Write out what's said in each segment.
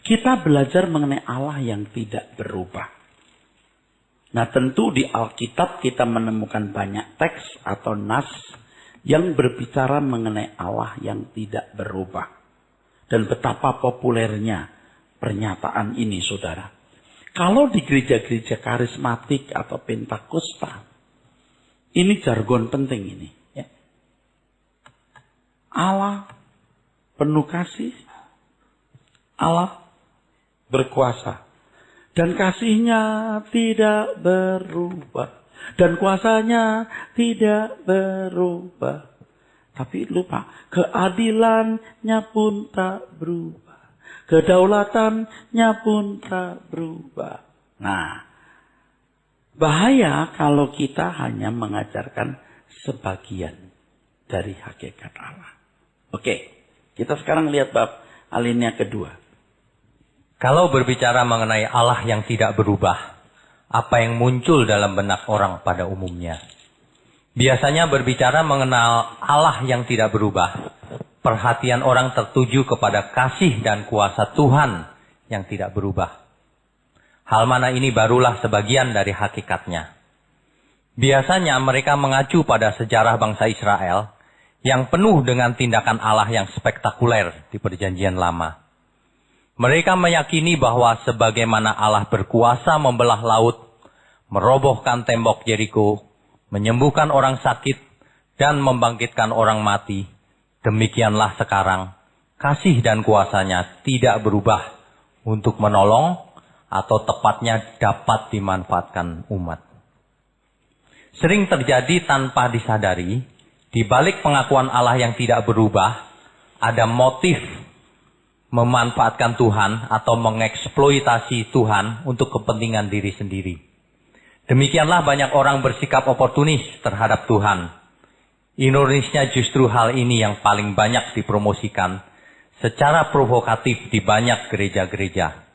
Kita belajar mengenai Allah yang tidak berubah. Nah, tentu di Alkitab kita menemukan banyak teks atau nas yang berbicara mengenai Allah yang tidak berubah. Dan betapa populernya pernyataan ini, saudara. Kalau di gereja-gereja karismatik atau Pentakosta, ini jargon penting ini. Ya. Allah penuh kasih, Allah berkuasa. Dan kasihnya tidak berubah. Dan kuasanya tidak berubah. Tapi lupa, keadilannya pun tak berubah. Kedaulatannya pun tak berubah. Nah, bahaya kalau kita hanya mengajarkan sebagian dari hakikat Allah. Oke, kita sekarang lihat bab alinea kedua. Kalau berbicara mengenai Allah yang tidak berubah, apa yang muncul dalam benak orang pada umumnya? Biasanya berbicara mengenal Allah yang tidak berubah. Perhatian orang tertuju kepada kasih dan kuasa Tuhan yang tidak berubah. Hal mana ini barulah sebagian dari hakikatnya. Biasanya mereka mengacu pada sejarah bangsa Israel yang penuh dengan tindakan Allah yang spektakuler di Perjanjian Lama. Mereka meyakini bahwa sebagaimana Allah berkuasa membelah laut, merobohkan tembok Yeriko, menyembuhkan orang sakit, dan membangkitkan orang mati, demikianlah sekarang kasih dan kuasanya tidak berubah untuk menolong atau tepatnya dapat dimanfaatkan umat. Sering terjadi tanpa disadari, di balik pengakuan Allah yang tidak berubah, ada motif memanfaatkan Tuhan atau mengeksploitasi Tuhan untuk kepentingan diri sendiri. Demikianlah banyak orang bersikap oportunis terhadap Tuhan. Ironisnya justru hal ini yang paling banyak dipromosikan secara provokatif di banyak gereja-gereja.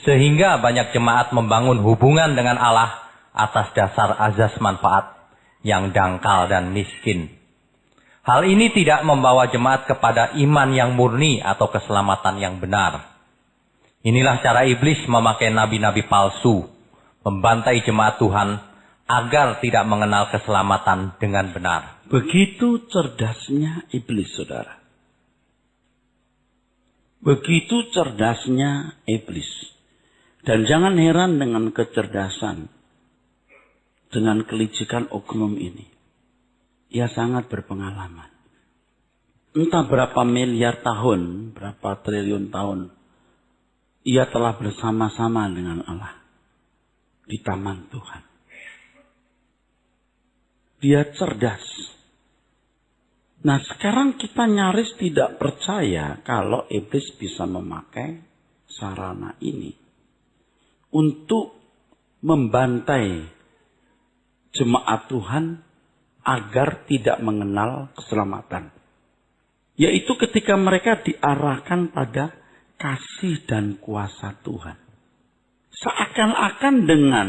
Sehingga banyak jemaat membangun hubungan dengan Allah atas dasar azas manfaat yang dangkal dan miskin. Hal ini tidak membawa jemaat kepada iman yang murni atau keselamatan yang benar. Inilah cara iblis memakai nabi-nabi palsu, membantai jemaat Tuhan agar tidak mengenal keselamatan dengan benar. Begitu cerdasnya iblis, saudara. Begitu cerdasnya iblis. Dan jangan heran dengan kecerdasan, dengan kelicikan oknum ini. Ia sangat berpengalaman. Entah berapa miliar tahun, berapa triliun tahun, ia telah bersama-sama dengan Allah di taman Tuhan. Dia cerdas. Nah, sekarang kita nyaris tidak percaya kalau iblis bisa memakai sarana ini untuk membantai jemaat Tuhan agar tidak mengenal keselamatan. Yaitu ketika mereka diarahkan pada kasih dan kuasa Tuhan. Seakan-akan dengan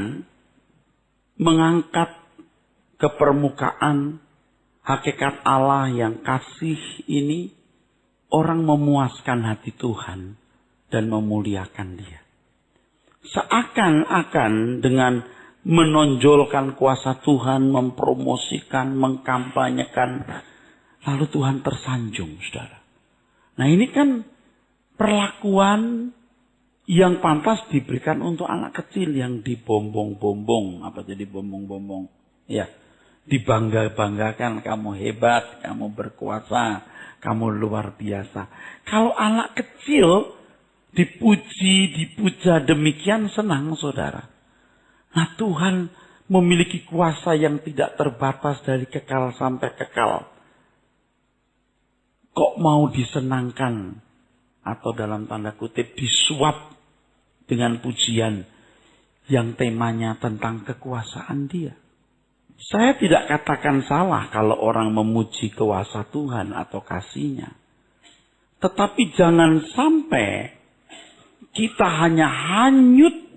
mengangkat ke permukaan hakikat Allah yang kasih ini, orang memuaskan hati Tuhan dan memuliakan Dia. Seakan-akan dengan menonjolkan kuasa Tuhan, mempromosikan, mengkampanyekan, lalu Tuhan tersanjung, saudara. Nah, ini kan perlakuan yang pantas diberikan untuk anak kecil yang dibombong-bombong. Apa jadi bombong-bombong? Ya, dibangga-banggakan, kamu hebat, kamu berkuasa, kamu luar biasa. Kalau anak kecil dipuji, dipuja demikian, senang, saudara. Nah, Tuhan memiliki kuasa yang tidak terbatas dari kekal sampai kekal. Kok mau disenangkan atau dalam tanda kutip disuap dengan pujian yang temanya tentang kekuasaan Dia? Saya tidak katakan salah kalau orang memuji kuasa Tuhan atau kasih-Nya. Tetapi jangan sampai kita hanya hanyut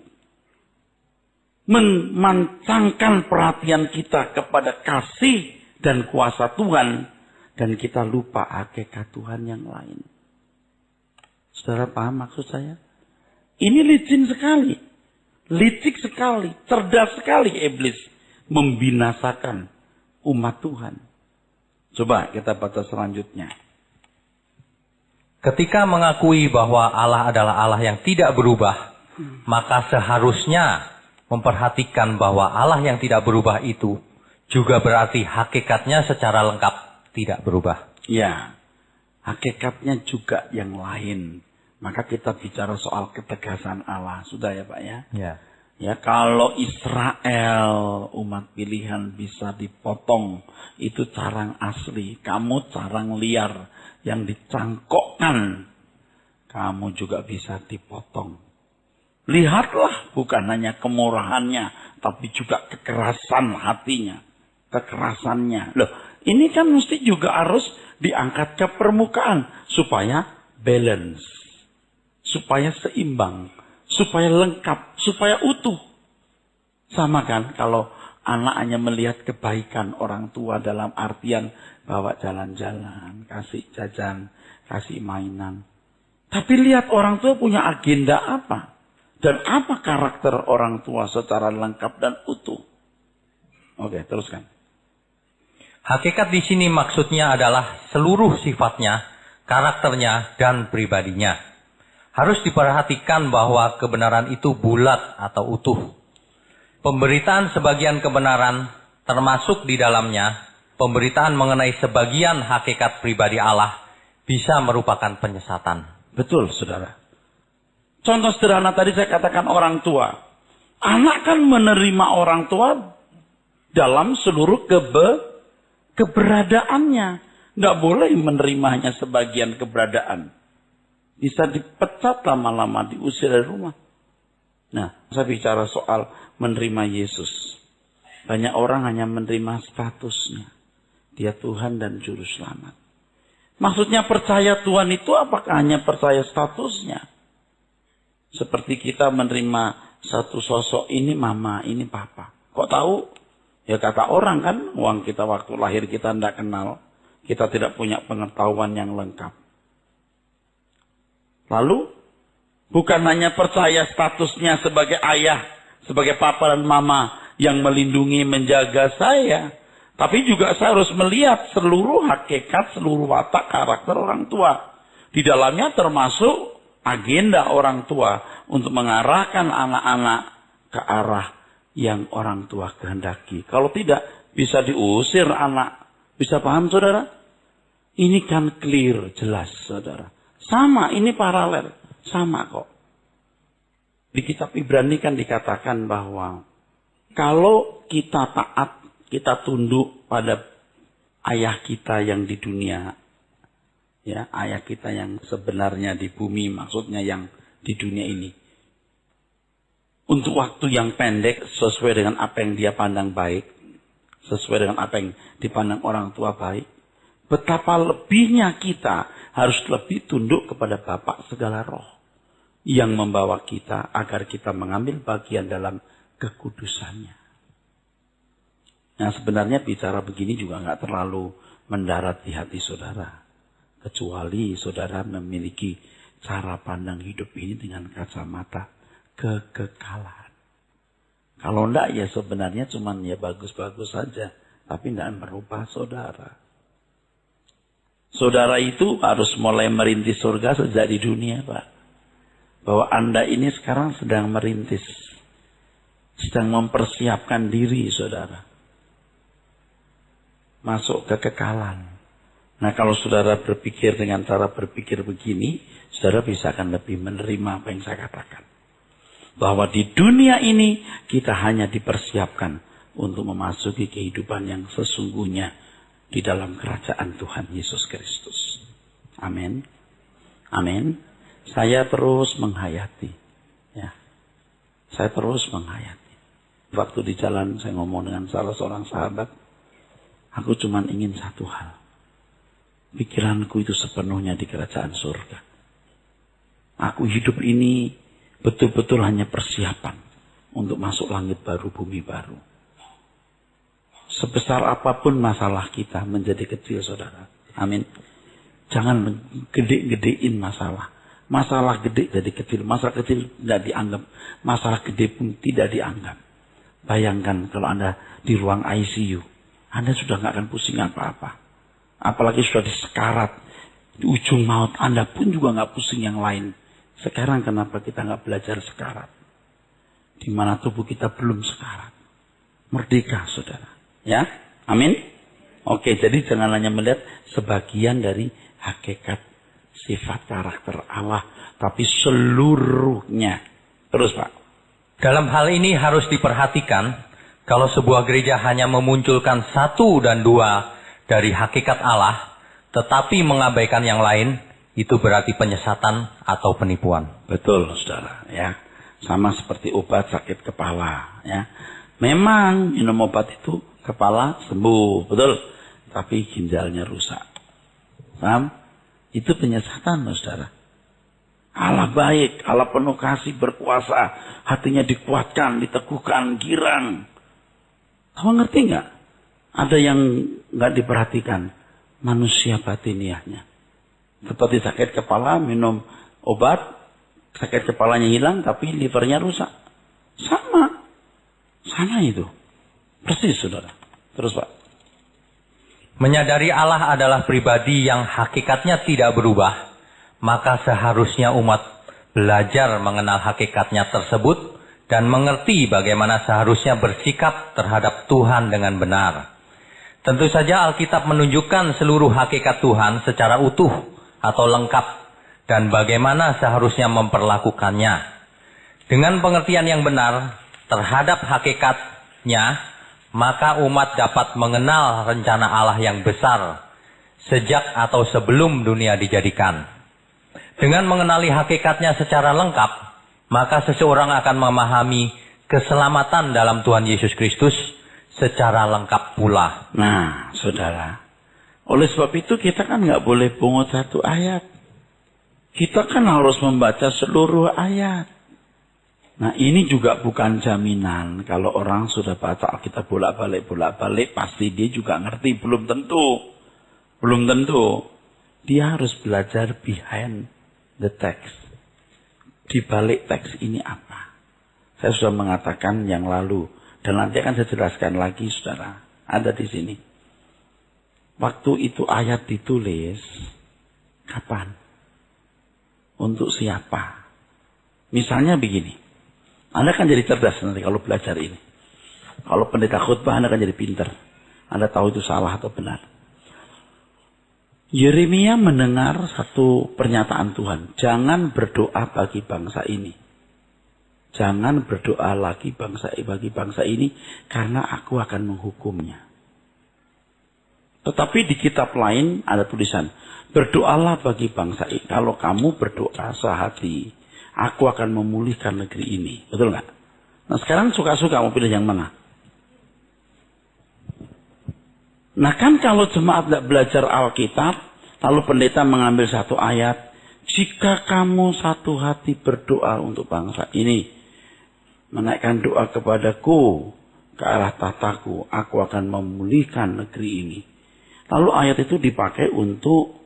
memancangkan perhatian kita kepada kasih dan kuasa Tuhan, dan kita lupa hakikat Tuhan yang lain. Saudara paham maksud saya? Ini licin sekali. Licik sekali. Cerdas sekali iblis. Membinasakan umat Tuhan. Coba kita baca selanjutnya. Ketika mengakui bahwa Allah adalah Allah yang tidak berubah, maka seharusnya memperhatikan bahwa Allah yang tidak berubah itu juga berarti hakikatnya secara lengkap tidak berubah. Ya, hakikatnya juga yang lain. Maka kita bicara soal ketegasan Allah. Sudah ya Pak ya? Ya. Ya, kalau Israel umat pilihan bisa dipotong, itu carang asli. Kamu carang liar yang dicangkokkan, kamu juga bisa dipotong. Lihatlah bukan hanya kemurahannya, tapi juga kekerasan hatinya. Kekerasannya. Loh, ini kan mesti juga harus diangkat ke permukaan. Supaya balance. Supaya seimbang. Supaya lengkap. Supaya utuh. Sama kan kalau anak hanya melihat kebaikan orang tua dalam artian bawa jalan-jalan, kasih jajan, kasih mainan. Tapi lihat orang tua punya agenda apa. Dan apa karakter orang tua secara lengkap dan utuh. Oke, teruskan. Hakikat di sini maksudnya adalah seluruh sifatnya, karakternya, dan pribadinya. Harus diperhatikan bahwa kebenaran itu bulat atau utuh. Pemberitaan sebagian kebenaran termasuk di dalamnya, pemberitaan mengenai sebagian hakikat pribadi Allah bisa merupakan penyesatan. Betul, saudara. Contoh sederhana tadi saya katakan orang tua. Anak kan menerima orang tua dalam seluruh keberadaannya. Nggak boleh menerimanya sebagian keberadaan. Bisa dipecat lama-lama, diusir dari rumah. Nah, saya bicara soal menerima Yesus. Banyak orang hanya menerima statusnya. Dia Tuhan dan Juru Selamat. Maksudnya percaya Tuhan itu apakah hanya percaya statusnya? Seperti kita menerima satu sosok, ini mama, ini papa. Kok tahu? Ya kata orang kan, uang kita waktu lahir kita tidak kenal. Kita tidak punya pengetahuan yang lengkap. Lalu, bukan hanya percaya statusnya sebagai ayah, sebagai papa dan mama yang melindungi, menjaga saya. Tapi juga saya harus melihat seluruh hakikat, seluruh watak karakter orang tua. Di dalamnya termasuk agenda orang tua untuk mengarahkan anak-anak ke arah yang orang tua kehendaki. Kalau tidak, bisa diusir anak. Bisa paham saudara? Ini kan clear, jelas saudara. Sama, ini paralel. Sama kok. Di kitab Ibrani kan dikatakan bahwa kalau kita taat, kita tunduk pada ayah kita yang di dunia, ya, ayah kita yang sebenarnya di bumi, maksudnya yang di dunia ini. Untuk waktu yang pendek, sesuai dengan apa yang dia pandang baik, sesuai dengan apa yang dipandang orang tua baik, betapa lebihnya kita harus lebih tunduk kepada Bapa segala roh yang membawa kita agar kita mengambil bagian dalam kekudusannya. Nah, sebenarnya bicara begini juga nggak terlalu mendarat di hati saudara. Kecuali saudara memiliki cara pandang hidup ini dengan kacamata kekekalan. Kalau enggak ya sebenarnya cuman ya bagus-bagus saja. Tapi enggak merubah saudara. Saudara itu harus mulai merintis surga sejak di dunia Pak. Bahwa Anda ini sekarang sedang merintis. Sedang mempersiapkan diri saudara. Masuk kekekalan. Nah kalau saudara berpikir dengan cara berpikir begini, saudara bisa akan lebih menerima apa yang saya katakan. Bahwa di dunia ini kita hanya dipersiapkan untuk memasuki kehidupan yang sesungguhnya di dalam kerajaan Tuhan Yesus Kristus. Amin. Amin. Saya terus menghayati. Ya. Saya terus menghayati. Waktu di jalan saya ngomong dengan salah seorang sahabat. Aku cuma ingin satu hal. Pikiranku itu sepenuhnya di kerajaan surga. Aku hidup ini betul-betul hanya persiapan untuk masuk langit baru, bumi baru. Sebesar apapun masalah kita menjadi kecil saudara. Amin. Jangan gede-gedein masalah. Masalah gede jadi kecil. Masalah kecil tidak dianggap. Masalah gede pun tidak dianggap. Bayangkan kalau Anda di ruang ICU. Anda sudah nggak akan pusing apa-apa. Apalagi sudah di sekarat. Di ujung maut Anda pun juga nggak pusing yang lain. Sekarang kenapa kita nggak belajar sekarat? Di mana tubuh kita belum sekarat. Merdeka, saudara. Ya, amin. Oke, jadi jangan hanya melihat sebagian dari hakikat sifat karakter Allah, tapi seluruhnya. Terus, Pak. Dalam hal ini harus diperhatikan, kalau sebuah gereja hanya memunculkan 1 dan 2 dari hakikat Allah, tetapi mengabaikan yang lain, itu berarti penyesatan atau penipuan. Betul, saudara. Ya, sama seperti obat sakit kepala. Ya, memang minum obat itu kepala sembuh, betul. Tapi ginjalnya rusak. Paham? Itu penyesatan, saudara. Allah baik, Allah penuh kasih, berkuasa, hatinya dikuatkan, diteguhkan, girang. Kamu ngerti nggak? Ada yang nggak diperhatikan. Manusia batiniahnya. Seperti sakit kepala, minum obat, sakit kepalanya hilang, tapi livernya rusak. Sama itu. Persis, saudara. Terus, Pak. Menyadari Allah adalah pribadi yang hakikatnya tidak berubah, maka seharusnya umat belajar mengenal hakikatnya tersebut dan mengerti bagaimana seharusnya bersikap terhadap Tuhan dengan benar. Tentu saja Alkitab menunjukkan seluruh hakikat Tuhan secara utuh atau lengkap dan bagaimana seharusnya memperlakukannya. Dengan pengertian yang benar terhadap hakikatnya, maka umat dapat mengenal rencana Allah yang besar sejak atau sebelum dunia dijadikan. Dengan mengenali hakikatnya secara lengkap, maka seseorang akan memahami keselamatan dalam Tuhan Yesus Kristus secara lengkap pula. Nah, saudara, oleh sebab itu kita kan nggak boleh pungut satu ayat. Kita kan harus membaca seluruh ayat. Nah, ini juga bukan jaminan kalau orang sudah baca Alkitab bolak-balik, pasti dia juga ngerti. Belum tentu. Dia harus belajar behind the text. Di balik teks ini apa? Saya sudah mengatakan yang lalu. Dan nanti akan saya jelaskan lagi, saudara. Ada di sini. Waktu itu ayat ditulis, kapan? Untuk siapa? Misalnya begini. Anda kan jadi cerdas nanti kalau belajar ini. Kalau pendeta khutbah, Anda kan jadi pintar. Anda tahu itu salah atau benar. Yeremia mendengar satu pernyataan Tuhan. Jangan berdoa bagi bangsa ini. Jangan berdoa lagi bagi bangsa ini karena aku akan menghukumnya. Tetapi di kitab lain ada tulisan, berdoalah bagi bangsa ini. Kalau kamu berdoa sehati, aku akan memulihkan negeri ini. Betul nggak? Nah sekarang suka-suka mau pilih yang mana? Nah kan kalau jemaat tidak belajar Alkitab, lalu pendeta mengambil satu ayat, jika kamu satu hati berdoa untuk bangsa ini, menaikkan doa kepadaku ke arah tataku, aku akan memulihkan negeri ini. Lalu ayat itu dipakai untuk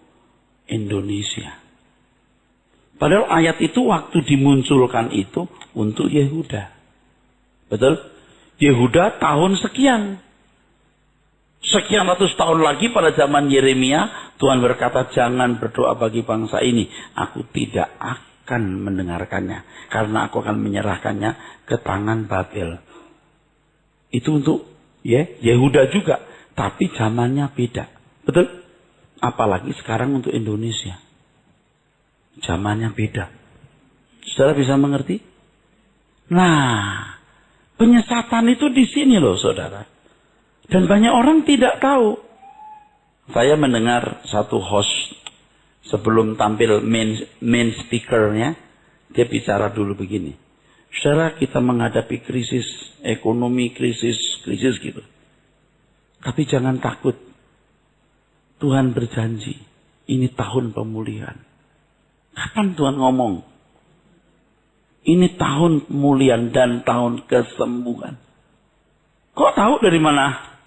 Indonesia. Padahal ayat itu waktu dimunculkan itu untuk Yehuda. Betul? Yehuda tahun sekian. Sekian ratus tahun lagi pada zaman Yeremia, Tuhan berkata jangan berdoa bagi bangsa ini. Aku tidak akan mendengarkannya. Karena aku akan menyerahkannya ke tangan Babel. Itu untuk Yehuda juga. Tapi zamannya beda. Betul? Apalagi sekarang untuk Indonesia. Zamannya beda. Saudara bisa mengerti? Nah, penyesatan itu di sini loh saudara. Dan banyak orang tidak tahu. Saya mendengar satu host sebelum tampil main speakernya, dia bicara dulu begini. Saudara, kita menghadapi krisis ekonomi, krisis gitu. Tapi jangan takut. Tuhan berjanji, ini tahun pemulihan. Kapan Tuhan ngomong? Ini tahun pemulihan dan tahun kesembuhan. Kok tahu dari mana?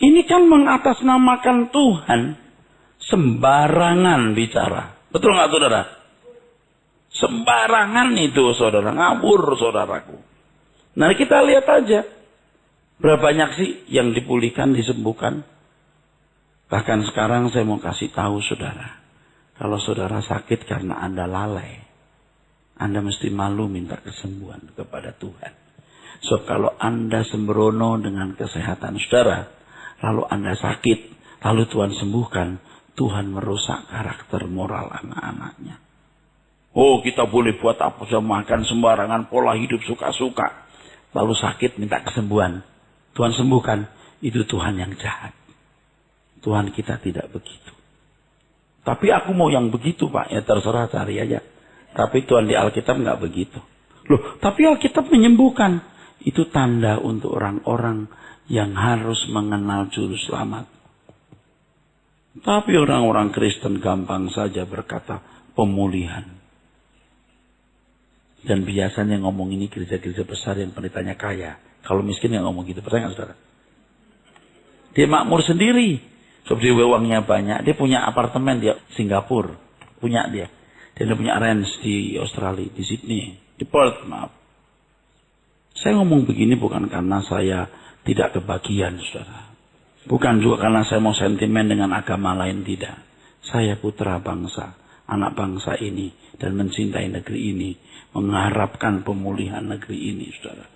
Ini kan mengatasnamakan Tuhan. Sembarangan bicara. Betul nggak saudara? Sembarangan itu saudara, ngawur saudaraku. Nah kita lihat aja. Berapa banyak sih yang dipulihkan, disembuhkan. Bahkan sekarang saya mau kasih tahu saudara. Kalau saudara sakit karena Anda lalai. Anda mesti malu minta kesembuhan kepada Tuhan. So kalau Anda sembrono dengan kesehatan saudara. Lalu Anda sakit. Lalu Tuhan sembuhkan. Tuhan merusak karakter moral anak-anaknya. Oh kita boleh buat apa saja, makan sembarangan, pola hidup suka-suka. Lalu sakit minta kesembuhan. Tuhan sembuhkan. Itu Tuhan yang jahat. Tuhan kita tidak begitu. Tapi aku mau yang begitu Pak. Ya terserah cari aja. Tapi Tuhan di Alkitab nggak begitu. Loh, tapi Alkitab menyembuhkan. Itu tanda untuk orang-orang yang harus mengenal juru selamat. Tapi orang-orang Kristen gampang saja berkata pemulihan. Dan biasanya ngomong ini gereja-gereja besar yang pendetanya kaya. Kalau miskin nggak ngomong gitu. Percaya nggak saudara? Dia makmur sendiri. Seperti uangnya banyak. Dia punya apartemen di Singapura. Punya dia. Dia punya ranch di Australia. Di Sydney. Di Perth, maaf. Saya ngomong begini bukan karena saya tidak kebagian, saudara. Bukan juga karena saya mau sentimen dengan agama lain, tidak. Saya putra bangsa. Anak bangsa ini. Dan mencintai negeri ini. Mengharapkan pemulihan negeri ini, saudara.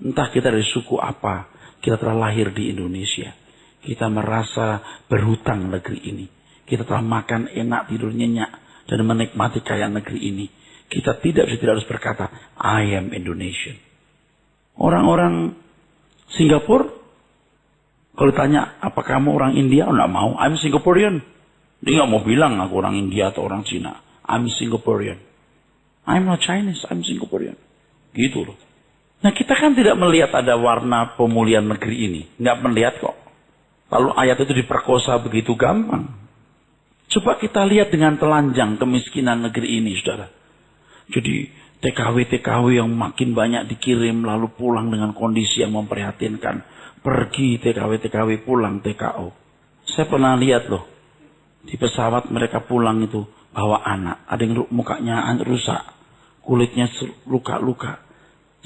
Entah kita dari suku apa. Kita telah lahir di Indonesia. Kita merasa berhutang negeri ini. Kita telah makan enak, tidur nyenyak. Dan menikmati kaya negeri ini. Kita tidak harus berkata, I am Indonesian. Orang-orang Singapura, kalau tanya, apa kamu orang India? Oh, enggak mau. I'm Singaporean. Dia nggak mau bilang aku orang India atau orang Cina. I'm Singaporean. I'm not Chinese, I'm Singaporean. Gitu loh. Nah kita kan tidak melihat ada warna pemulihan negeri ini. Nggak melihat kok. Lalu ayat itu diperkosa begitu gampang. Coba kita lihat dengan telanjang kemiskinan negeri ini, saudara. Jadi TKW-TKW yang makin banyak dikirim lalu pulang dengan kondisi yang memprihatinkan. Pergi TKW-TKW pulang TKO. Saya pernah lihat loh. Di pesawat mereka pulang itu bawa anak. Ada yang mukanya rusak. Kulitnya luka-luka.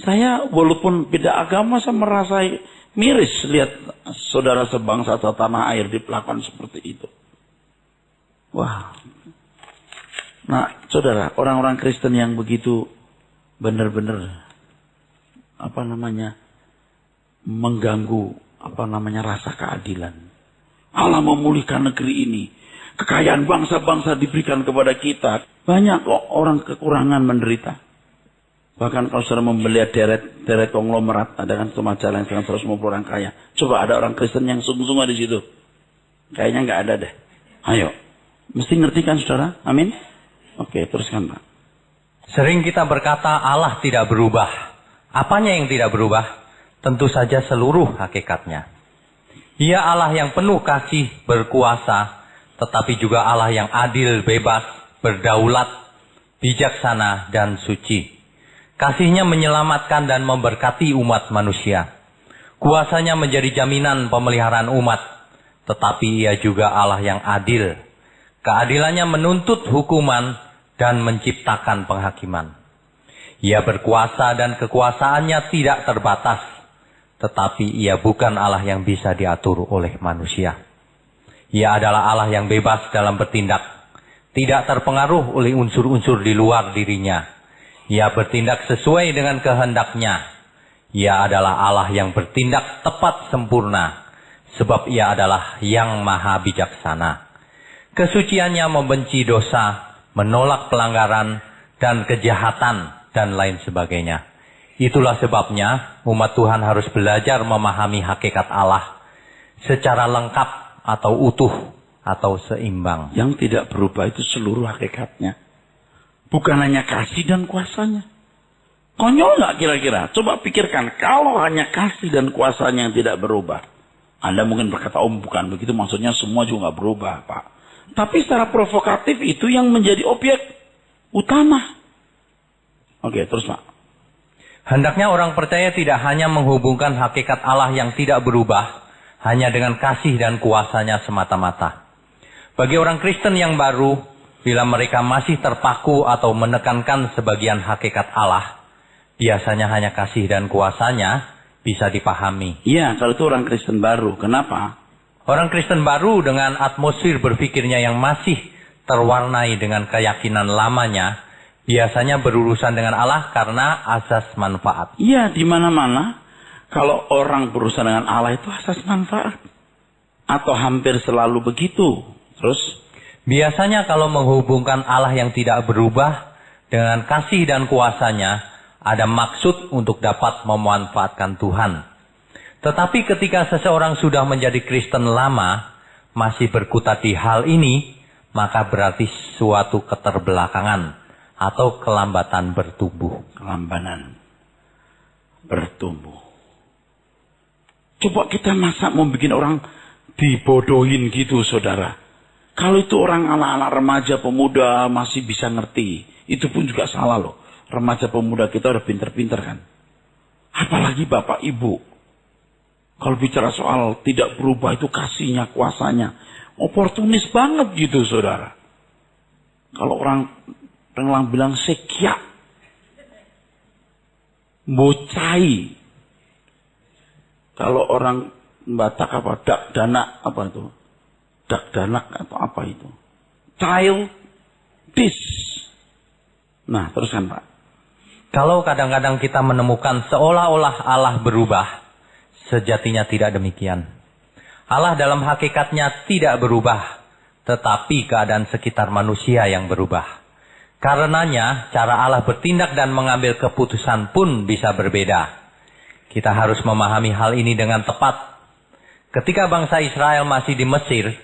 Saya walaupun beda agama saya merasa miris lihat saudara sebangsa atau tanah air diperlakukan seperti itu. Wah. Nah, saudara, orang-orang Kristen yang begitu benar-benar mengganggu rasa keadilan. Allah memulihkan negeri ini. Kekayaan bangsa-bangsa diberikan kepada kita. Banyak kok orang kekurangan menderita. Bahkan kalau saudara membeli deret konglomerat, ada kan majalah yang 150 orang kaya. Coba ada orang Kristen yang sungguh-sungguh di situ. Kayaknya nggak ada deh. Ayo, mesti ngerti kan saudara? Amin. Oke, teruskan Pak. Sering kita berkata Allah tidak berubah. Apanya yang tidak berubah? Tentu saja seluruh hakikatnya. Ia Allah yang penuh kasih, berkuasa, tetapi juga Allah yang adil, bebas, berdaulat, bijaksana, dan suci. Kasihnya menyelamatkan dan memberkati umat manusia. Kuasanya menjadi jaminan pemeliharaan umat. Tetapi ia juga Allah yang adil. Keadilannya menuntut hukuman dan menciptakan penghakiman. Ia berkuasa dan kekuasaannya tidak terbatas. Tetapi ia bukan Allah yang bisa diatur oleh manusia. Ia adalah Allah yang bebas dalam bertindak. Tidak terpengaruh oleh unsur-unsur di luar dirinya. Ia bertindak sesuai dengan kehendaknya. Ia adalah Allah yang bertindak tepat sempurna. Sebab ia adalah yang maha bijaksana. Kesuciannya membenci dosa, menolak pelanggaran, dan kejahatan, dan lain sebagainya. Itulah sebabnya umat Tuhan harus belajar memahami hakikat Allah secara lengkap atau utuh atau seimbang. Yang tidak berubah itu seluruh hakikatnya. Bukan hanya kasih dan kuasanya. Konyol nggak kira-kira? Coba pikirkan. Kalau hanya kasih dan kuasanya yang tidak berubah. Anda mungkin berkata, bukan begitu. Maksudnya semua juga nggak berubah, Pak. Tapi secara provokatif itu yang menjadi objek utama. Oke, terus Pak. Hendaknya orang percaya tidak hanya menghubungkan hakikat Allah yang tidak berubah. Hanya dengan kasih dan kuasanya semata-mata. Bagi orang Kristen yang baru, bila mereka masih terpaku atau menekankan sebagian hakikat Allah, biasanya hanya kasih dan kuasanya bisa dipahami. Iya, kalau itu orang Kristen baru. Kenapa? Orang Kristen baru dengan atmosfer berpikirnya yang masih terwarnai dengan keyakinan lamanya, biasanya berurusan dengan Allah karena asas manfaat. Iya, di mana-mana kalau orang berurusan dengan Allah itu asas manfaat. Atau hampir selalu begitu. Terus? Biasanya kalau menghubungkan Allah yang tidak berubah dengan kasih dan kuasanya, ada maksud untuk dapat memanfaatkan Tuhan. Tetapi ketika seseorang sudah menjadi Kristen lama, masih berkutat di hal ini, maka berarti suatu keterbelakangan atau kelambatan bertumbuh. Kelambanan bertumbuh. Coba kita masa mau bikin orang dibodohin gitu, saudara. Kalau itu orang anak-anak remaja pemuda masih bisa ngerti. Itu pun juga salah loh. Remaja pemuda kita udah pinter-pinter kan. Apalagi bapak ibu. Kalau bicara soal tidak berubah itu kasihnya, kuasanya. Oportunis banget gitu, saudara. Kalau orang bilang sekiak. Bocai. Kalau orang Batak apa? Dak dana apa itu? Dak danak atau apa itu? Childish. Nah, teruskan Pak. Kalau kadang-kadang kita menemukan seolah-olah Allah berubah, sejatinya tidak demikian. Allah dalam hakikatnya tidak berubah, tetapi keadaan sekitar manusia yang berubah. Karenanya, cara Allah bertindak dan mengambil keputusan pun bisa berbeda. Kita harus memahami hal ini dengan tepat. Ketika bangsa Israel masih di Mesir,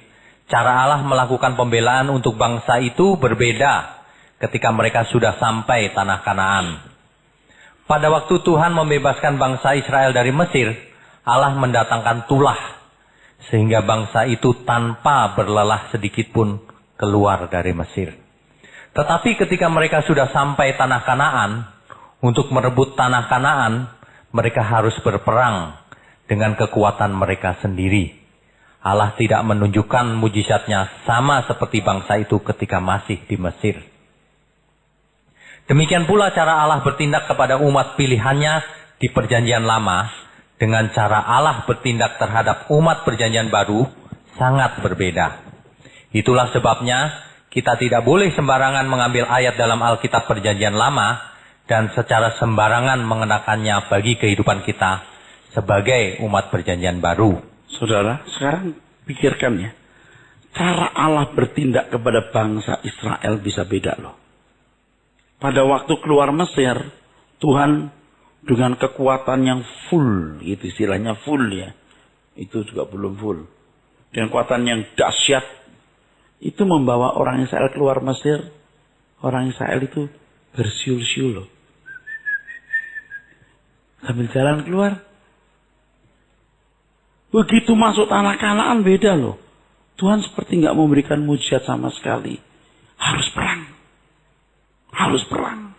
cara Allah melakukan pembelaan untuk bangsa itu berbeda ketika mereka sudah sampai tanah Kanaan. Pada waktu Tuhan membebaskan bangsa Israel dari Mesir, Allah mendatangkan tulah, sehingga bangsa itu tanpa berlelah sedikit pun keluar dari Mesir. Tetapi ketika mereka sudah sampai tanah Kanaan, untuk merebut tanah Kanaan, mereka harus berperang dengan kekuatan mereka sendiri. Allah tidak menunjukkan mujizatnya sama seperti bangsa itu ketika masih di Mesir. Demikian pula cara Allah bertindak kepada umat pilihannya di perjanjian lama, dengan cara Allah bertindak terhadap umat perjanjian baru sangat berbeda. Itulah sebabnya kita tidak boleh sembarangan mengambil ayat dalam Alkitab perjanjian lama dan secara sembarangan mengenakannya bagi kehidupan kita sebagai umat perjanjian baru. Saudara, sekarang pikirkan ya. Cara Allah bertindak kepada bangsa Israel bisa beda loh. Pada waktu keluar Mesir, Tuhan dengan kekuatan yang full, itu istilahnya full ya. Itu juga belum full. Dengan kekuatan yang dahsyat, itu membawa orang Israel keluar Mesir. Orang Israel itu bersiul-siul loh. Sambil jalan keluar. Begitu masuk tanah Kanaan beda loh. Tuhan seperti nggak memberikan mujizat sama sekali. Harus perang. Harus perang.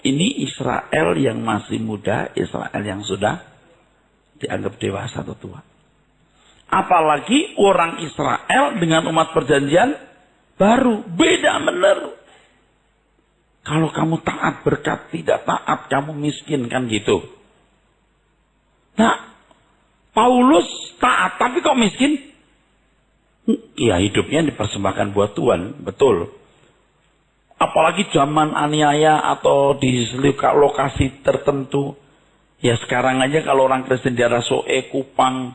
Ini Israel yang masih muda, Israel yang sudah dianggap dewasa atau tua. Apalagi orang Israel dengan umat perjanjian baru. Beda benar. Kalau kamu taat berkat, tidak taat kamu miskin kan gitu. Nah, Paulus taat, tapi kok miskin? Ya hidupnya dipersembahkan buat Tuhan, betul. Apalagi zaman aniaya atau di lokasi tertentu. Ya sekarang aja kalau orang Kristen di daerah Soe, Kupang,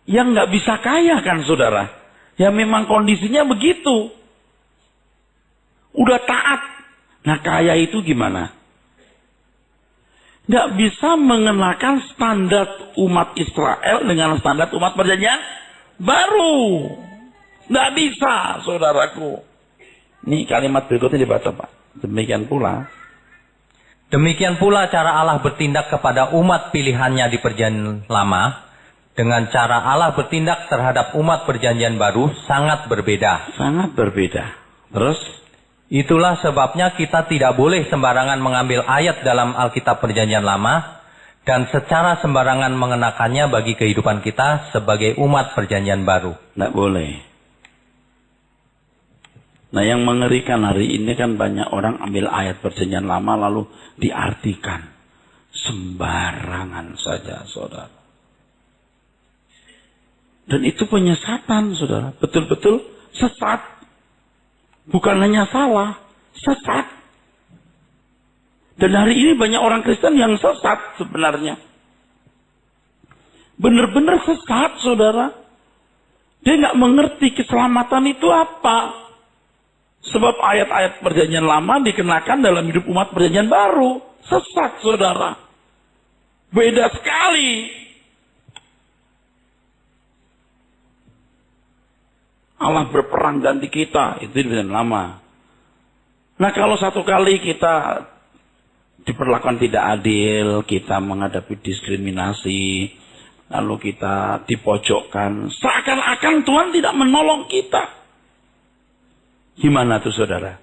yang nggak bisa kaya kan saudara. Ya memang kondisinya begitu. Udah taat. Nah kaya itu gimana? Nggak bisa mengenakan standar umat Israel dengan standar umat perjanjian baru. Nggak bisa, saudaraku. Ini kalimat berikutnya dibaca, Pak. Demikian pula cara Allah bertindak kepada umat pilihannya di perjanjian lama, dengan cara Allah bertindak terhadap umat perjanjian baru sangat berbeda. Sangat berbeda. Terus? Itulah sebabnya kita tidak boleh sembarangan mengambil ayat dalam Alkitab Perjanjian Lama dan secara sembarangan mengenakannya bagi kehidupan kita sebagai umat Perjanjian Baru. Tidak boleh. Nah yang mengerikan hari ini kan banyak orang ambil ayat perjanjian lama lalu diartikan. Sembarangan saja saudara. Dan itu penyesatan saudara. Betul-betul sesat. Bukan hanya salah. Sesat. Dan hari ini banyak orang Kristen yang sesat sebenarnya. Benar-benar sesat saudara. Dia nggak mengerti keselamatan itu apa. Sebab ayat-ayat perjanjian lama dikenakan dalam hidup umat perjanjian baru. Sesat saudara. Beda sekali. Allah berperang ganti kita. Itu di perjanjian lama. Nah kalau satu kali kita diperlakukan tidak adil. Kita menghadapi diskriminasi. Lalu kita dipojokkan. Seakan-akan Tuhan tidak menolong kita. Gimana tuh saudara?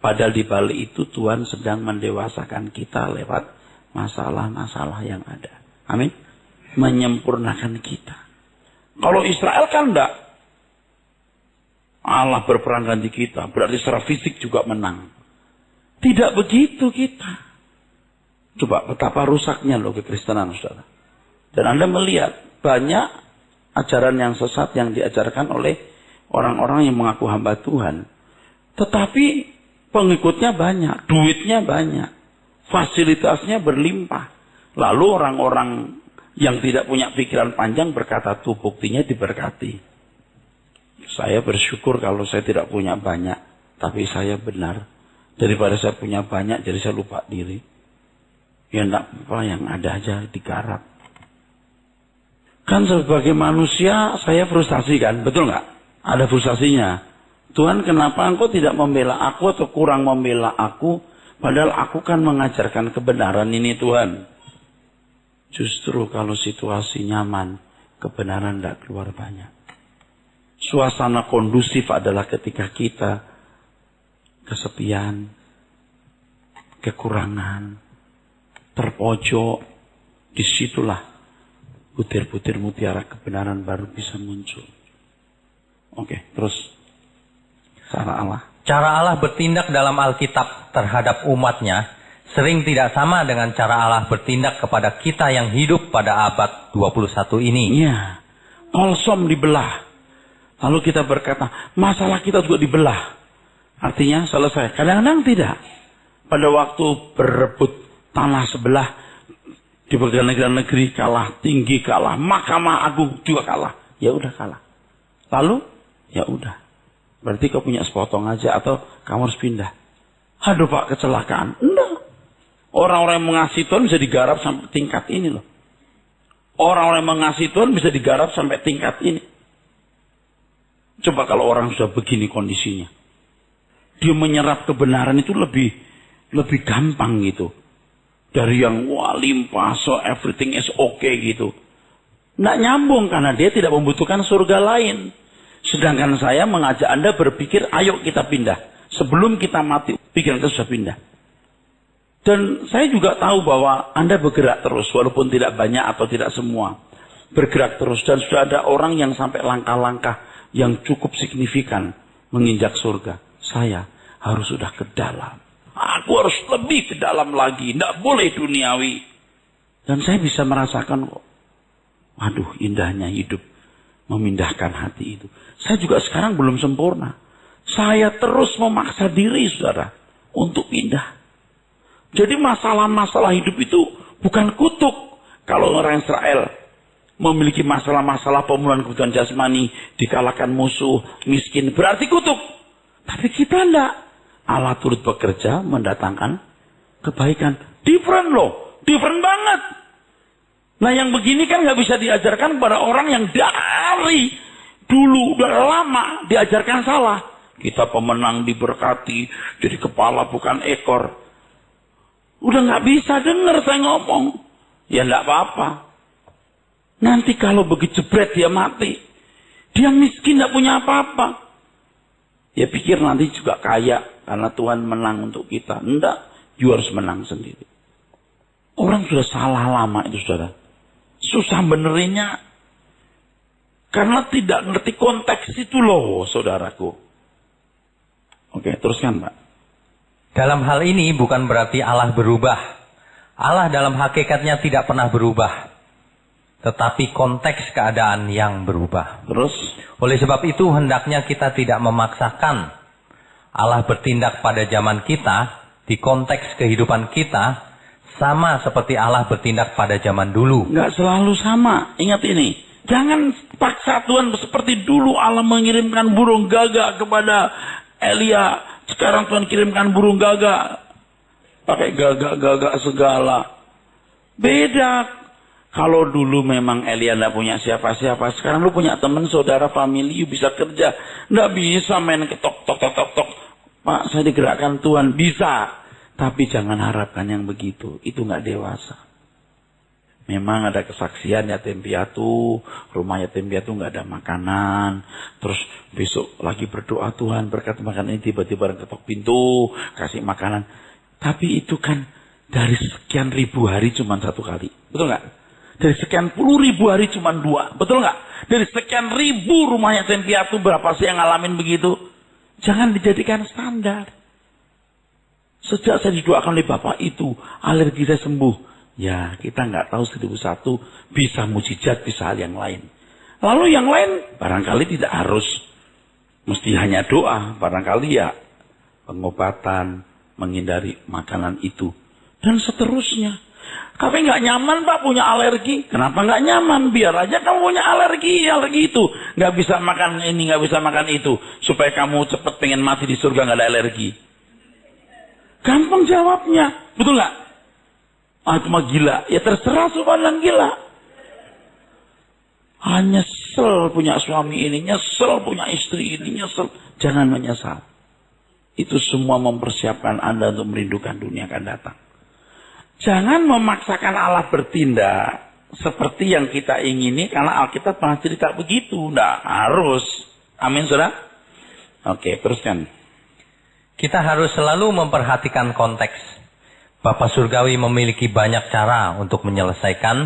Padahal di balik itu Tuhan sedang mendewasakan kita lewat masalah-masalah yang ada. Amin. Menyempurnakan kita. Kalau Israel kan enggak. Allah berperang ganti kita. Berarti secara fisik juga menang. Tidak begitu kita. Coba betapa rusaknya loh kekristenan saudara. Dan Anda melihat banyak ajaran yang sesat yang diajarkan oleh orang-orang yang mengaku hamba Tuhan. Tetapi pengikutnya banyak, duitnya banyak, fasilitasnya berlimpah. Lalu orang-orang yang tidak punya pikiran panjang berkata, tuh buktinya diberkati. Saya bersyukur kalau saya tidak punya banyak, tapi saya benar. Daripada saya punya banyak, jadi saya lupa diri. Ya enggak apa, yang ada aja digarap. Kan sebagai manusia saya frustasi kan, betul nggak? Ada frustasinya. Tuhan kenapa engkau tidak membela aku atau kurang membela aku. Padahal aku kan mengajarkan kebenaran ini Tuhan. Justru kalau situasi nyaman, kebenaran tidak keluar banyak. Suasana kondusif adalah ketika kita kesepian, kekurangan, terpojok. Disitulah butir-butir mutiara kebenaran baru bisa muncul. Oke, terus. Cara Allah bertindak dalam Alkitab terhadap umatnya sering tidak sama dengan cara Allah bertindak kepada kita yang hidup pada abad 21 ini. Iya. Kolsom dibelah. Lalu kita berkata, masalah kita juga dibelah. Artinya selesai. Kadang-kadang tidak. Pada waktu berebut tanah sebelah, di bagian negeri kalah, tinggi kalah, Mahkamah Agung juga kalah. Ya udah kalah. Lalu, ya udah. Berarti kau punya sepotong aja atau kamu harus pindah. Aduh Pak, kecelakaan. Enggak. Orang-orang yang mengasihi Tuhan bisa digarap sampai tingkat ini loh. Orang-orang yang mengasihi Tuhan bisa digarap sampai tingkat ini. Coba kalau orang sudah begini kondisinya. Dia menyerap kebenaran itu lebih gampang gitu. Dari yang wah limpah, so everything is okay gitu. Nggak nyambung karena dia tidak membutuhkan surga lain. Sedangkan saya mengajak Anda berpikir, ayo kita pindah. Sebelum kita mati, pikiran kita sudah pindah. Dan saya juga tahu bahwa Anda bergerak terus, walaupun tidak banyak atau tidak semua. Bergerak terus, dan sudah ada orang yang sampai langkah-langkah yang cukup signifikan menginjak surga. Saya harus sudah ke dalam. Aku harus lebih ke dalam lagi, tidak boleh duniawi. Dan saya bisa merasakan kok, aduh indahnya hidup. Memindahkan hati itu. Saya juga sekarang belum sempurna. Saya terus memaksa diri saudara. Untuk pindah. Jadi masalah-masalah hidup itu bukan kutuk. Kalau orang Israel memiliki masalah-masalah pemenuhan kebutuhan jasmani. Dikalahkan musuh, miskin. Berarti kutuk. Tapi kita enggak. Allah turut bekerja mendatangkan kebaikan. Different loh. Different banget. Nah yang begini kan nggak bisa diajarkan kepada orang yang dari dulu udah lama diajarkan salah. Kita pemenang diberkati, jadi kepala bukan ekor. Udah nggak bisa dengar saya ngomong. Ya nggak apa-apa. Nanti kalau begitu jebret dia mati. Dia miskin nggak punya apa-apa. Ya pikir nanti juga kaya karena Tuhan menang untuk kita. Enggak, you harus menang sendiri. Orang sudah salah lama itu saudara. Susah benerinnya. Karena tidak ngerti konteks itu loh saudaraku. Oke, teruskan Pak. Dalam hal ini bukan berarti Allah berubah. Allah dalam hakikatnya tidak pernah berubah. Tetapi konteks keadaan yang berubah. Terus? Oleh sebab itu hendaknya kita tidak memaksakan Allah bertindak pada zaman kita, di konteks kehidupan kita, sama seperti Allah bertindak pada zaman dulu. Nggak selalu sama. Ingat ini. Jangan paksa Tuhan seperti dulu Allah mengirimkan burung gagak kepada Elia. Sekarang Tuhan kirimkan burung gagak. Pakai gagak-gagak segala. Beda. Kalau dulu memang Elia tidak punya siapa-siapa. Sekarang lu punya teman, saudara, family, you bisa kerja. Nggak bisa main ketok, tok, tok, tok, tok. Pak, saya digerakkan Tuhan. Bisa. Tapi jangan harapkan yang begitu. Itu nggak dewasa. Memang ada kesaksian yatim piatu, rumah yatim piatu nggak ada makanan. Terus besok lagi berdoa, Tuhan berkat makanan ini, tiba-tiba ketok pintu, kasih makanan. Tapi itu kan dari sekian ribu hari cuma 1 kali. Betul nggak? Dari sekian puluh ribu hari cuma 2. Betul nggak? Dari sekian ribu rumah yatim piatu berapa sih yang ngalamin begitu? Jangan dijadikan standar. Sejak saya didoakan oleh Bapak itu, alergi saya sembuh. Ya, kita nggak tahu 1001 bisa mujizat, bisa hal yang lain. Lalu yang lain barangkali tidak harus mesti hanya doa, barangkali ya pengobatan, menghindari makanan itu dan seterusnya. Tapi nggak nyaman Pak punya alergi. Kenapa nggak nyaman? Biar aja kamu punya alergi itu. Nggak bisa makan ini, nggak bisa makan itu, supaya kamu cepat pengen mati di surga nggak ada alergi. Gampang jawabnya, betul nggak? Ah, cuma gila. Ya terserah subhanallah gila. Nyesel punya suami ini, nyesel punya istri ini, nyesel. Jangan menyesal. Itu semua mempersiapkan Anda untuk merindukan dunia akan datang. Jangan memaksakan Allah bertindak seperti yang kita ingini, karena Alkitab pernah cerita begitu. Nggak harus. Amin, saudara? Oke, teruskan. Kita harus selalu memperhatikan konteks. Bapa Surgawi memiliki banyak cara untuk menyelesaikan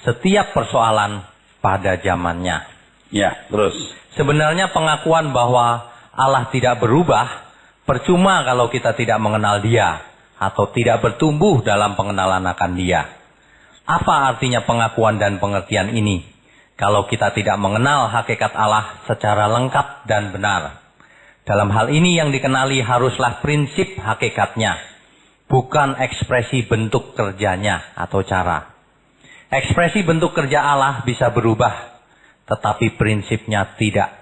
setiap persoalan pada zamannya. Ya, terus. Sebenarnya pengakuan bahwa Allah tidak berubah, percuma kalau kita tidak mengenal Dia, atau tidak bertumbuh dalam pengenalan akan Dia. Apa artinya pengakuan dan pengertian ini? Kalau kita tidak mengenal hakikat Allah secara lengkap dan benar. Dalam hal ini yang dikenali haruslah prinsip hakikatnya, bukan ekspresi bentuk kerjanya atau cara. Ekspresi bentuk kerja Allah bisa berubah, tetapi prinsipnya tidak.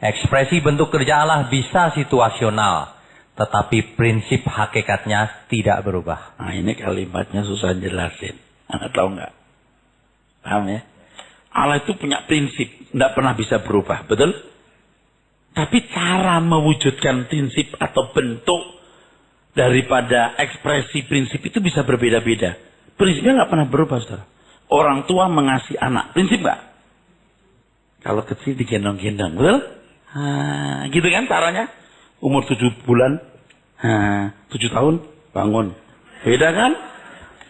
Ekspresi bentuk kerja Allah bisa situasional, tetapi prinsip hakikatnya tidak berubah. Nah, ini kalimatnya susah jelasin. Anda tahu nggak? Paham ya? Allah itu punya prinsip, tidak pernah bisa berubah, betul? Tapi cara mewujudkan prinsip atau bentuk daripada ekspresi prinsip itu bisa berbeda-beda. Prinsipnya nggak pernah berubah, saudara. Orang tua mengasihi anak, prinsip nggak? Kalau kecil digendong-gendong, betul? Gitu kan caranya? Umur 7 bulan, 7 tahun, bangun. Beda kan?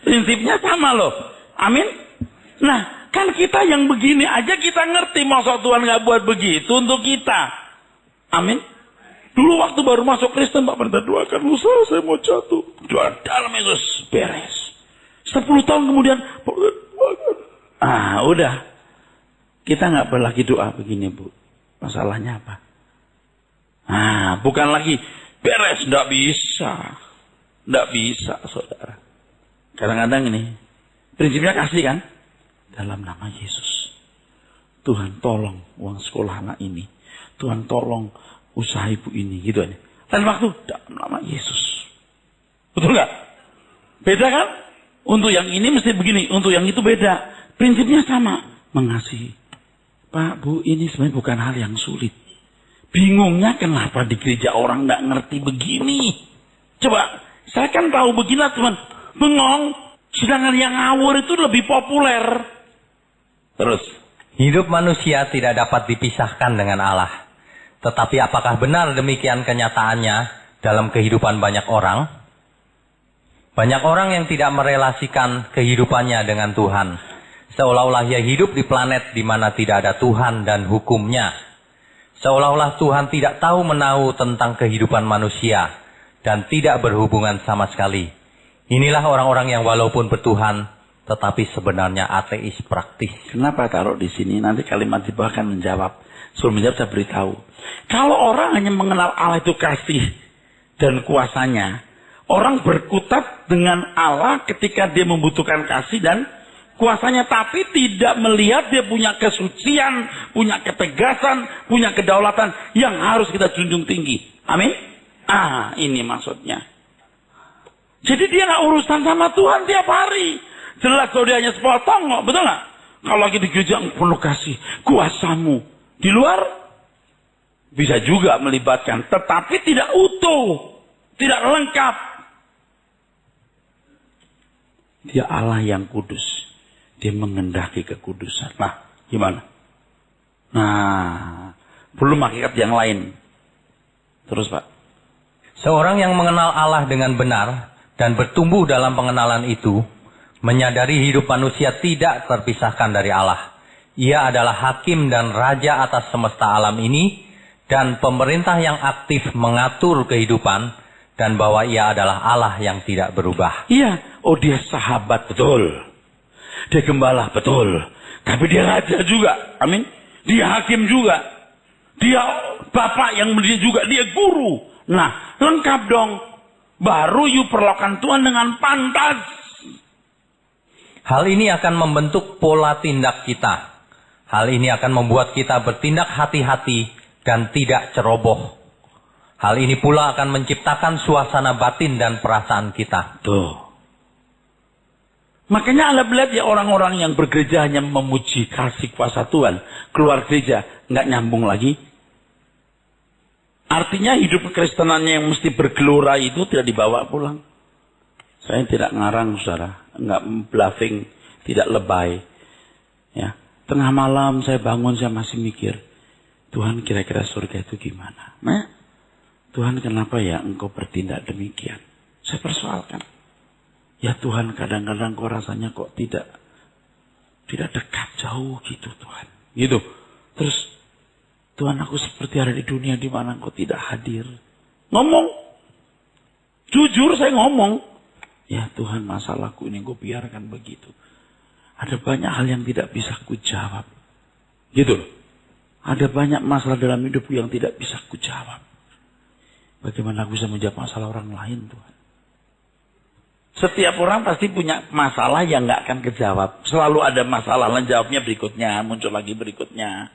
Prinsipnya sama loh. Amin? Nah, kan kita yang begini aja kita ngerti. Masa Tuhan nggak buat begitu untuk kita? Amin? Dulu waktu baru masuk Kristen, Pak Pendeta doakan, usaha saya mau jatuh. Doa dalam Yesus, beres. 10 tahun kemudian, udah. Kita nggak perlu lagi doa begini, Bu. Masalahnya apa? Bukan lagi, beres, nggak bisa. Nggak bisa, saudara. Kadang-kadang ini, prinsipnya kasih kan? Dalam nama Yesus. Tuhan tolong uang sekolah anak ini. Tuhan tolong usaha ibu ini, gitu aja. Lain waktu, dalam nama Yesus. Betul nggak? Beda kan? Untuk yang ini mesti begini, untuk yang itu beda. Prinsipnya sama, mengasihi. Pak, Bu, ini sebenarnya bukan hal yang sulit. Bingungnya kenapa di gereja orang nggak ngerti begini? Coba, saya kan tahu begini, teman. Bengong. Sedangkan yang ngawur itu lebih populer. Terus. Hidup manusia tidak dapat dipisahkan dengan Allah. Tetapi apakah benar demikian kenyataannya dalam kehidupan banyak orang? Banyak orang yang tidak merelasikan kehidupannya dengan Tuhan. Seolah-olah ia hidup di planet di mana tidak ada Tuhan dan hukumnya. Seolah-olah Tuhan tidak tahu menahu tentang kehidupan manusia dan tidak berhubungan sama sekali. Inilah orang-orang yang walaupun bertuhan, tetapi sebenarnya ateis praktis. Kenapa taruh di sini? Nanti kalimat di bawah akan menjawab. Sebelum menjawab saya beritahu. Kalau orang hanya mengenal Allah itu kasih dan kuasanya, orang berkutat dengan Allah ketika dia membutuhkan kasih dan kuasanya, tapi tidak melihat dia punya kesucian, punya ketegasan, punya kedaulatan yang harus kita junjung tinggi. Amin? Ini maksudnya. Jadi dia nggak urusan sama Tuhan tiap hari. Jelas kalau dia hanya sepotong kok, betul nggak? Kalau lagi di gereja penuh kasih, kuasamu. Di luar bisa juga melibatkan, tetapi tidak utuh, tidak lengkap. Dia Allah yang kudus. Dia mengendaki kekudusan. Nah, gimana? Nah, belum hakikat yang lain. Terus Pak. Seorang yang mengenal Allah dengan benar dan bertumbuh dalam pengenalan itu, menyadari hidup manusia tidak terpisahkan dari Allah. Ia adalah hakim dan raja atas semesta alam ini, dan pemerintah yang aktif mengatur kehidupan, dan bahwa ia adalah Allah yang tidak berubah. Iya, dia sahabat betul. Dia gembala betul. Tapi dia raja juga. Amin. Dia hakim juga. Dia bapak yang mendidik juga. Dia guru. Nah, lengkap dong. Baru you perlakukan Tuhan dengan pantas. Hal ini akan membentuk pola tindak kita. Hal ini akan membuat kita bertindak hati-hati dan tidak ceroboh. Hal ini pula akan menciptakan suasana batin dan perasaan kita. Tuh. Makanya Anda melihat ya orang-orang yang bergereja hanya memuji kasih kuasa Tuhan. Keluar gereja, nggak nyambung lagi. Artinya hidup kekristenannya yang mesti bergelora itu tidak dibawa pulang. Saya tidak ngarang, saudara. Nggak bluffing, tidak lebay. Ya, tengah malam saya bangun, saya masih mikir, Tuhan kira-kira surga itu gimana? Nah, Tuhan kenapa ya engkau bertindak demikian? Saya persoalkan. Ya Tuhan, kadang-kadang kok rasanya kok tidak dekat, jauh gitu Tuhan. Gitu. Terus, Tuhan aku seperti ada di dunia di mana engkau tidak hadir. Ngomong. Jujur saya ngomong. Ya Tuhan, masalahku ini engkau biarkan begitu. Ada banyak hal yang tidak bisa ku jawab. Gitu loh. Ada banyak masalah dalam hidupku yang tidak bisa ku jawab. Bagaimana aku bisa menjawab masalah orang lain Tuhan? Setiap orang pasti punya masalah yang nggak akan kejawab. Selalu ada masalah, lalu jawabnya berikutnya, muncul lagi berikutnya.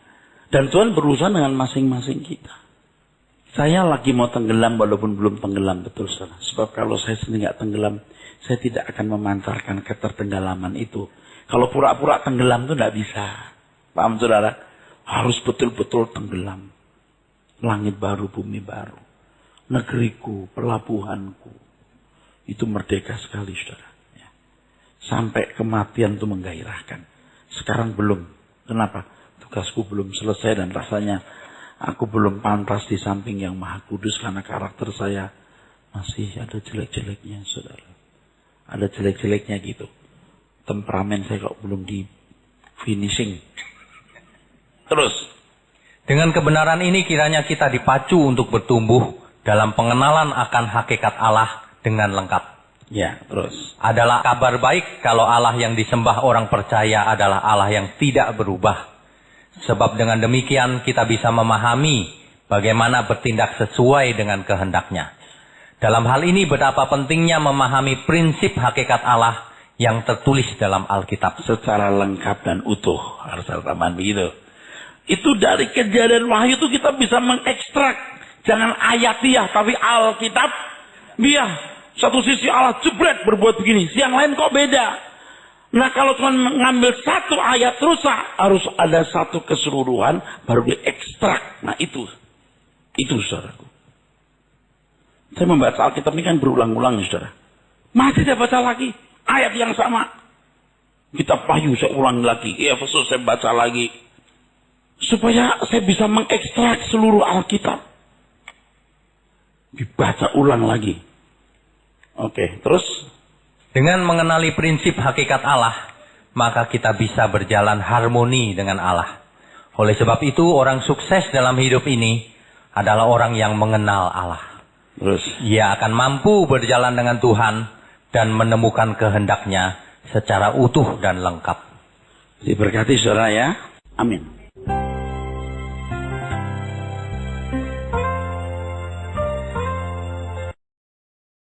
Dan Tuhan berurusan dengan masing-masing kita. Saya lagi mau tenggelam walaupun belum tenggelam, betul saudara. Sebab kalau saya sendiri nggak tenggelam, saya tidak akan memancarkan ketertenggelaman itu. Kalau pura-pura tenggelam itu nggak bisa. Paham saudara? Harus betul-betul tenggelam. Langit baru, bumi baru. Negeriku, pelabuhanku. Itu merdeka sekali, saudara. Ya. Sampai kematian itu menggairahkan. Sekarang belum. Kenapa? Tugasku belum selesai dan rasanya aku belum pantas di samping yang maha kudus karena karakter saya masih ada jelek-jeleknya, saudara. Ada jelek-jeleknya gitu. Temperamen saya kok belum di finishing. Terus. Dengan kebenaran ini kiranya kita dipacu untuk bertumbuh dalam pengenalan akan hakikat Allah dengan lengkap. Ya, terus. Adalah kabar baik kalau Allah yang disembah orang percaya adalah Allah yang tidak berubah. Sebab dengan demikian kita bisa memahami bagaimana bertindak sesuai dengan kehendaknya. Dalam hal ini betapa pentingnya memahami prinsip hakikat Allah yang tertulis dalam Alkitab. Secara lengkap dan utuh. Harus tambahan begitu. Itu dari Kejadian Wahyu itu kita bisa mengekstrak. Jangan ayatiah tapi Alkitab. Biar satu sisi Allah jebret berbuat begini, yang lain kok beda. Nah kalau Tuhan mengambil satu ayat rusak, harus ada satu keseluruhan baru diekstrak. Nah itu saudaraku. Saya membaca Alkitab ini kan berulang-ulang saudara. Masih saya baca lagi ayat yang sama. Kitab Wahyu saya ulang lagi, Efesus saya baca lagi, supaya saya bisa mengekstrak seluruh Alkitab. Dibaca ulang lagi. Oke, terus? Dengan mengenali prinsip hakikat Allah, maka kita bisa berjalan harmoni dengan Allah. Oleh sebab itu orang sukses dalam hidup ini adalah orang yang mengenal Allah. Terus. Ia akan mampu berjalan dengan Tuhan dan menemukan kehendaknya secara utuh dan lengkap. Diberkati saudara ya. Amin.